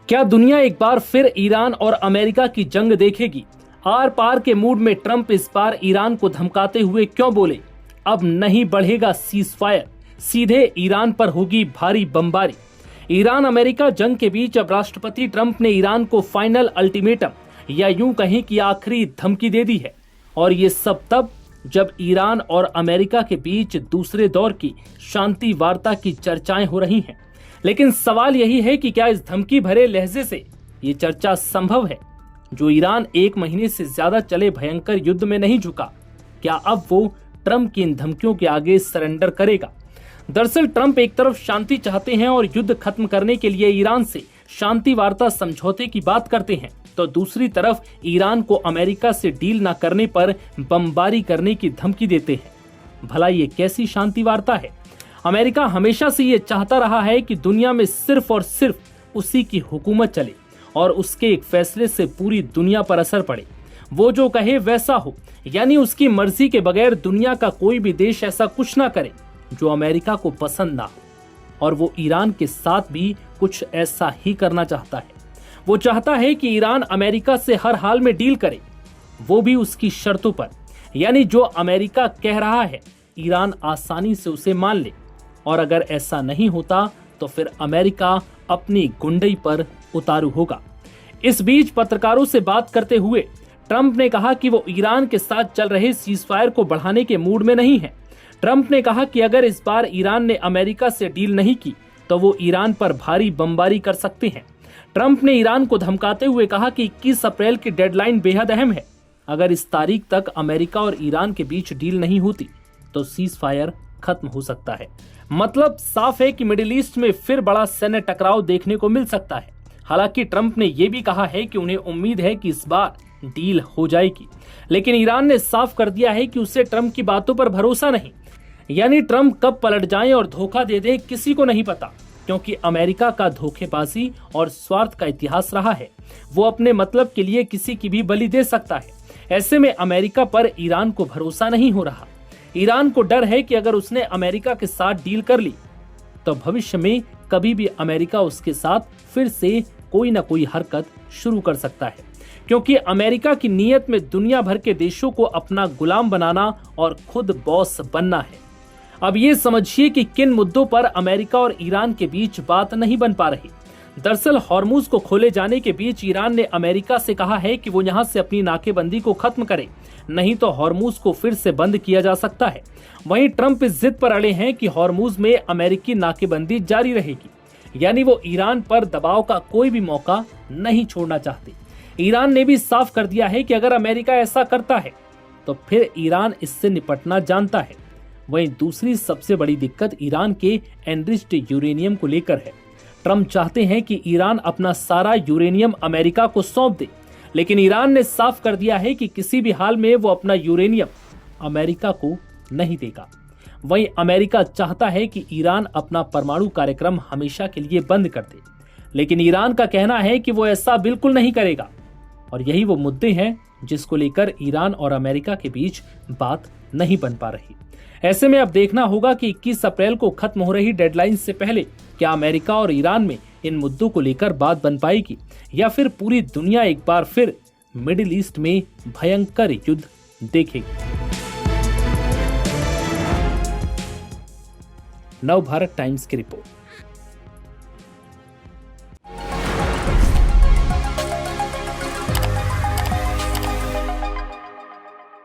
क्या दुनिया एक बार फिर ईरान और अमेरिका की जंग देखेगी? आर पार के मूड में ट्रंप इस बार ईरान को धमकाते हुए क्यों बोले अब नहीं बढ़ेगा सीजफायर, सीधे ईरान पर होगी भारी बमबारी। ईरान अमेरिका जंग के बीच अब राष्ट्रपति ट्रंप ने ईरान को फाइनल अल्टीमेटम या यूं कहें कि आखिरी धमकी दे दी है। और ये सब तब जब ईरान और अमेरिका के बीच दूसरे दौर की शांति वार्ता की चर्चाएं हो रही हैं। लेकिन सवाल यही है कि क्या इस धमकी भरे लहजे से ये चर्चा संभव है? जो ईरान 1 महीने से ज्यादा चले भयंकर युद्ध में नहीं झुका, क्या अब वो ट्रंप की इन धमकियों के आगे सरेंडर करेगा? दरअसल ट्रंप एक तरफ शांति चाहते हैं और युद्ध खत्म करने के लिए ईरान से शांति वार्ता समझौते की बात करते हैं, तो दूसरी तरफ ईरान को अमेरिका से डील न करने पर बमबारी करने की धमकी देते हैं। भला ये कैसी शांति वार्ता है? अमेरिका हमेशा से ये चाहता रहा है कि दुनिया में सिर्फ और सिर्फ उसी की हुकूमत चले और उसके एक फैसले से पूरी दुनिया पर असर पड़े। वो जो कहे वैसा हो, यानी उसकी मर्जी के बगैर दुनिया का कोई भी देश ऐसा कुछ ना करे जो अमेरिका को पसंद ना हो। और वो ईरान के साथ भी कुछ ऐसा ही करना चाहता है। वो चाहता है कि ईरान अमेरिका से हर हाल में डील करे, वो भी उसकी शर्तों पर। यानी जो अमेरिका कह रहा है ईरान आसानी से उसे मान ले। और अगर ऐसा नहीं होता तो फिर अमेरिका अपनी गुंडई पर उतारू होगा। इस बीच पत्रकारों से बात करते हुए ट्रंप ने कहा कि वो ईरान के साथ चल रहे सीजफायर को बढ़ाने के मूड में नहीं है। ट्रंप ने कहा कि अगर इस बार ईरान ने अमेरिका से डील नहीं की तो वो ईरान पर भारी बमबारी कर सकते हैं। ट्रंप ने ईरान को धमकाते हुए कहा कि 21 अप्रैल की डेडलाइन बेहद अहम है। अगर इस तारीख तक अमेरिका और ईरान के बीच डील नहीं होती तो सीजफायर खत्म हो सकता है। मतलब साफ है कि मिडिल ईस्ट में फिर बड़ा सैन्य टकराव देखने को मिल सकता है। हालांकि ट्रंप ने यह भी कहा है कि उन्हें उम्मीद है कि इस बार डील हो जाएगी, लेकिन ईरान ने साफ कर दिया है कि उसे ट्रंप की बातों पर भरोसा नहीं। यानी ट्रंप कब पलट जाएं और धोखा दे दें किसी को नहीं पता, क्योंकि अमेरिका का धोखेबाजी और स्वार्थ का इतिहास रहा है। वो अपने मतलब के लिए किसी की भी बलि दे सकता है। ऐसे में अमेरिका पर ईरान को भरोसा नहीं हो रहा। ईरान को डर है कि अगर उसने अमेरिका के साथ डील कर ली तो भविष्य में कभी भी अमेरिका उसके साथ फिर से कोई ना कोई हरकत शुरू कर सकता है, क्योंकि अमेरिका की नीयत में दुनिया भर के देशों को अपना गुलाम बनाना और खुद बॉस बनना है। अब ये समझिए कि किन मुद्दों पर अमेरिका और ईरान के बीच बात नहीं बन पा रही। दरअसल हॉर्मुज को खोले जाने के बीच ईरान ने अमेरिका से कहा है कि वो यहाँ से अपनी नाकेबंदी को खत्म करे, नहीं तो हॉर्मुज को फिर से बंद किया जा सकता है। वहीं ट्रंप इस जिद पर अड़े हैं कि हॉर्मुज में अमेरिकी नाकेबंदी जारी रहेगी। यानी वो ईरान पर दबाव का कोई भी मौका नहीं छोड़ना चाहते। ईरान ने भी साफ कर दिया है कि अगर अमेरिका ऐसा करता है तो फिर ईरान इससे निपटना जानता है। वहीं दूसरी सबसे बड़ी दिक्कत ईरान के एनरिच्ड यूरेनियम को लेकर है। ट्रंप चाहते हैं कि ईरान अपना सारा यूरेनियम अमेरिका को सौंप दे, लेकिन ईरान ने साफ कर दिया है कि किसी भी हाल में वो अपना यूरेनियम अमेरिका को नहीं देगा। वहीं अमेरिका चाहता है कि ईरान अपना परमाणु कार्यक्रम हमेशा के लिए बंद कर दे, लेकिन ईरान का कहना है कि वो ऐसा बिल्कुल नहीं करेगा। और यही वो मुद्दे हैं जिसको लेकर ईरान और अमेरिका के बीच बात नहीं बन पा रही। ऐसे में अब देखना होगा कि 21 अप्रैल को खत्म हो रही डेडलाइन से पहले क्या अमेरिका और ईरान में इन मुद्दों को लेकर बात बन पाएगी, या फिर पूरी दुनिया एक बार फिर मिडिल ईस्ट में भयंकर युद्ध देखेगी। नव भारत टाइम्स की रिपोर्ट।